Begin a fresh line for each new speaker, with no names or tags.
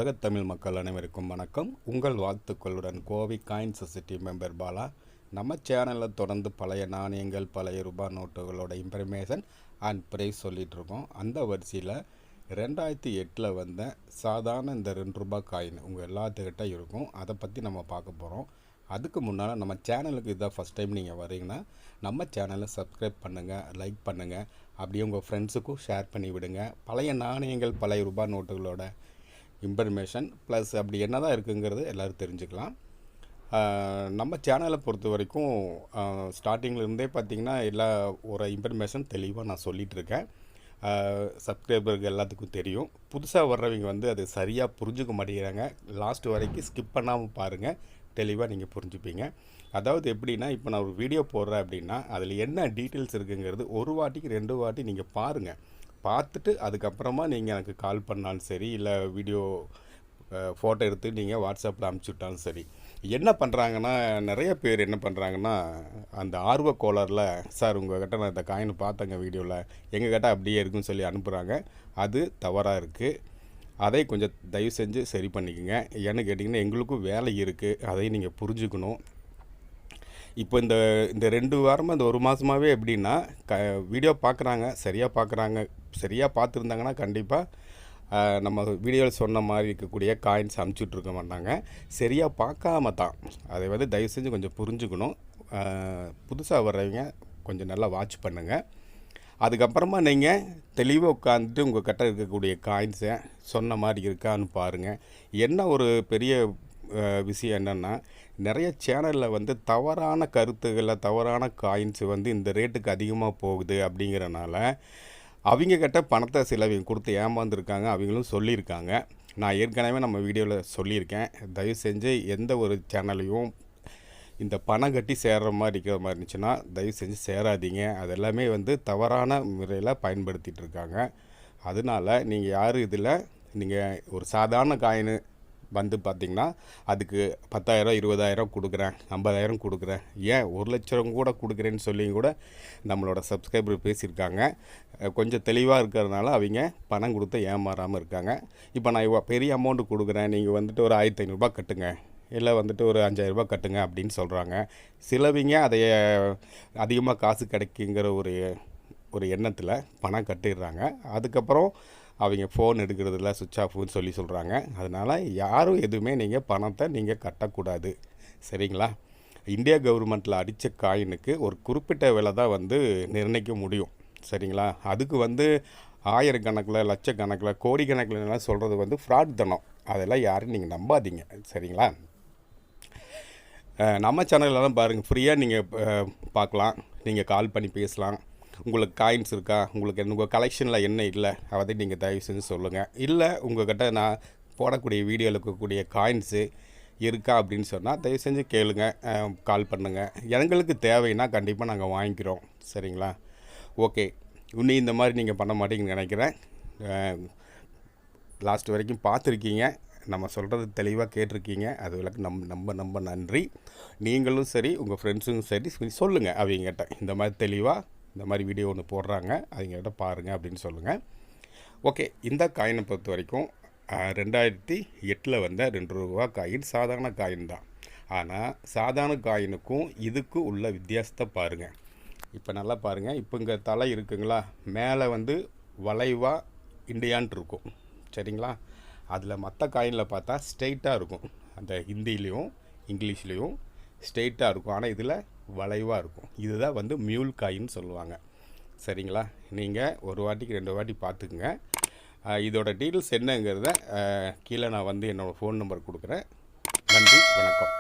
உலகத் தமிழ் மக்கள் அனைவருக்கும் வணக்கம். உங்கள் வாழ்த்துக்களுடன் Kovai coin society member Bala. நம்ம சேனலில் தொடர்ந்து பழைய நாணயங்கள், பழைய ரூபாய் நோட்டுகளோட இன்ஃபர்மேஷன் அண்ட் ப்ரைஸ் சொல்லிகிட்ருக்கோம். அந்த வரிசையில் 2008 வந்த சாதாரண இந்த 2 ரூபாய் காயின் உங்கள் எல்லாத்துக்கிட்ட இருக்கும். அதை பற்றி நம்ம பார்க்க போகிறோம். அதுக்கு முன்னால் நம்ம சேனலுக்கு இதான் ஃபஸ்ட் டைம் நீங்கள் வரீங்கன்னா நம்ம சேனலை சப்ஸ்கிரைப் பண்ணுங்கள், லைக் பண்ணுங்கள், அப்படியே உங்கள் ஃப்ரெண்ட்ஸுக்கும் ஷேர் பண்ணி விடுங்க. பழைய நாணயங்கள், பழைய ரூபாய் நோட்டுகளோட இன்ஃபர்மேஷன் ப்ளஸ் அப்படி என்ன தான் இருக்குங்கிறது எல்லோரும் தெரிஞ்சுக்கலாம். நம்ம சேனலை பொறுத்த வரைக்கும் ஸ்டார்டிங்கில் பார்த்திங்கன்னா எல்லா ஒரு இன்ஃபர்மேஷன் தெளிவாக நான் சொல்லிகிட்ருக்கேன். சப்ஸ்கிரைபருக்கு எல்லாத்துக்கும் தெரியும். புதுசாக வர்றவங்க அது சரியாக புரிஞ்சுக்க மாட்டேங்கிறாங்க. லாஸ்ட் வரைக்கும் ஸ்கிப் பண்ணாமல் பாருங்கள், தெளிவாக நீங்கள் புரிஞ்சுப்பீங்க. அதாவது எப்படின்னா, இப்போ நான் ஒரு வீடியோ போடுறேன் அப்படின்னா அதில் என்ன டீட்டெயில்ஸ் இருக்குங்கிறது ஒரு வாட்டிக்கு 2 வாட்டி நீங்கள் பாருங்கள். பார்த்துட்டு அதுக்கப்புறமா நீங்கள் எனக்கு கால் பண்ணாலும் சரி, இல்லை வீடியோ ஃபோட்டோ எடுத்து நீங்கள் வாட்ஸ்அப்பில் அனுப்பிச்சுட்டாலும் சரி. என்ன பண்ணுறாங்கன்னா, நிறைய பேர் என்ன பண்ணுறாங்கன்னா, அந்த ஆர்வ கோளாறில் சார் உங்கள்கிட்ட நான் இந்த காயின் பார்த்தேங்க வீடியோவில், எங்கள் கிட்ட அப்படியே இருக்குன்னு சொல்லி அனுப்புகிறாங்க. அது தவறாக இருக்குது. அதை கொஞ்சம் தயவு செஞ்சு சரி பண்ணிக்கோங்க. ஏன்னு கேட்டிங்கன்னா எங்களுக்கும் வேலை இருக்குது, அதையும் நீங்கள் புரிஞ்சுக்கணும். இப்போ இந்த 2 வாரமாக இந்த 1 மாதமாகவே எப்படின்னா வீடியோ பார்க்குறாங்க, சரியாக பார்த்துருந்தாங்கன்னா கண்டிப்பாக நம்ம வீடியோவில் சொன்ன மாதிரி இருக்கக்கூடிய காயின்ஸ் அனுப்பிச்சுட்ருக்க மாட்டாங்க. சரியாக பார்க்காம தான். அதை தயவு செஞ்சு கொஞ்சம் புரிஞ்சுக்கணும். புதுசாக வர்றவங்க கொஞ்சம் நல்லா வாட்ச் பண்ணுங்கள். அதுக்கப்புறமா நீங்கள் தெளிவாக உட்காந்துட்டு உங்கள் கிட்ட இருக்கக்கூடிய காயின்ஸை சொன்ன மாதிரி இருக்கான்னு பாருங்கள். என்ன ஒரு பெரிய விஷயம் என்னென்னா, நிறைய சேனலில் தவறான கருத்துக்களை, தவறான காயின்ஸு இந்த ரேட்டுக்கு அதிகமாக போகுது அப்படிங்கிறனால அவங்க கிட்ட பணத்தை சிலவங்க கொடுத்து ஏமாந்துருக்காங்க. அவங்களும் சொல்லியிருக்காங்க. நான் ஏற்கனவே நம்ம வீடியோவில் சொல்லியிருக்கேன். தயவு செஞ்சு எந்த ஒரு சேனலையும் இந்த பணம் கட்டி சேர்கிற மாதிரி இருக்கிற மாதிரி இருந்துச்சுன்னா தயவு செஞ்சு சேராதீங்க. அது எல்லாமே தவறான முறையில் பயன்படுத்திகிட்டு இருக்காங்க. அதனால் நீங்கள் யாரும் இதில் நீங்கள் ஒரு சாதாரண காயின் பார்த்திங்கன்னா அதுக்கு 10,000 20,000 கொடுக்குறேன், 50,000 கொடுக்குறேன், ஏன் 1 லட்சம் கூட கொடுக்குறேன்னு சொல்லி கூட நம்மளோட சப்ஸ்கிரைபர் பேசியிருக்காங்க. கொஞ்சம் தெளிவாக இருக்கிறதுனால அவங்க பணம் கொடுத்து ஏமாறாமல் இருக்காங்க. இப்போ நான் பெரிய அமௌண்ட்டு கொடுக்குறேன், நீங்கள் ஒரு 1,500 கட்டுங்க, இல்லை ஒரு 5,000 கட்டுங்க அப்படின்னு சொல்கிறாங்க. சிலவங்க அதை அதிகமாக காசு கிடைக்குங்கிற ஒரு எண்ணத்தில் பணம் கட்டிடுறாங்க. அதுக்கப்புறம் அவங்க ஃபோன் எடுக்கிறதில்ல, சுவிட்ச் ஆஃப்னு சொல்லி சொல்கிறாங்க. அதனால் யாரும் எதுவுமே நீங்கள் பணத்தை நீங்கள் கட்டக்கூடாது, சரிங்களா? இந்தியா கவர்மெண்ட்டில் அடித்த காயினுக்கு ஒரு குறிப்பிட்ட விலை தான் நிர்ணயிக்க முடியும், சரிங்களா? அதுக்கு ஆயிரக்கணக்கில், லட்சக்கணக்கில், கோடிக்கணக்கில் சொல்கிறது ஃப்ராட் தனம். அதெல்லாம் யாரும் நீங்கள் நம்பாதீங்க, சரிங்களா? நம்ம சேனலெலாம் பாருங்கள், ஃப்ரீயாக நீங்கள் பார்க்கலாம், நீங்கள் கால் பண்ணி பேசலாம். உங்களுக்கு காயின்ஸ் இருக்கா, உங்களுக்கு உங்கள் கலெக்ஷனில் என்ன இல்லை, அதை நீங்கள் தயவு செஞ்சு சொல்லுங்கள். இல்லை உங்கள்கிட்ட நான் போடக்கூடிய வீடியோவில் இருக்கக்கூடிய காயின்ஸு இருக்கா அப்படின்னு சொன்னால் தயவு செஞ்சு கேளுங்க, கால் பண்ணுங்கள். எங்களுக்கு தேவைன்னா கண்டிப்பாக நாங்கள் வாங்கிக்கிறோம், சரிங்களா? ஓகே, இன்னும் இந்த மாதிரி நீங்கள் பண்ண மாட்டீங்கன்னு நினைக்கிறேன். லாஸ்ட் வரைக்கும் பார்த்துருக்கீங்க, நம்ம சொல்கிறது தெளிவாக கேட்டிருக்கீங்க. அதுகளுக்கு ரொம்ப நன்றி. நீங்களும் சரி, உங்கள் ஃப்ரெண்ட்ஸும் சரி சொல்லுங்கள் அவங்ககிட்ட, இந்த மாதிரி தெளிவாக இந்த மாதிரி வீடியோ ஒன்று போடுறாங்க, அவங்ககிட்ட பாருங்கள் அப்படின்னு சொல்லுங்கள். ஓகே, இந்த காயினை பொறுத்த வரைக்கும் 2008 வந்த 2 ரூபாய் காயின் சாதாரண காயின் தான். ஆனால் சாதாரண காயினுக்கும் இதுக்கும் உள்ள வித்தியாசத்தை பாருங்கள். இப்போ நல்லா பாருங்கள். இப்போ இங்கே தலை இருக்குங்களா, மேலே வளைவாக இண்டியான்ட்டு இருக்கும், சரிங்களா? அதில் மற்ற காயினில் பார்த்தா ஸ்ட்ரெயிட்டாக இருக்கும். அந்த ஹிந்திலையும் இங்கிலீஷ்லேயும் ஸ்ட்ரெயிட்டாக இருக்கும். ஆனால் இதில் வளைவாக இருக்கும். இதுதான் மியூல் காயின்னு சொல்லுவாங்க, சரிங்களா? நீங்கள் ஒரு வாட்டிக்கு 2 வாட்டி பார்த்துக்குங்க. இதோட டீட்டெயில்ஸ் என்னங்கிறத கீழே நான் என்னோடய ஃபோன் நம்பர் கொடுக்குறேன். நன்றி, வணக்கம்.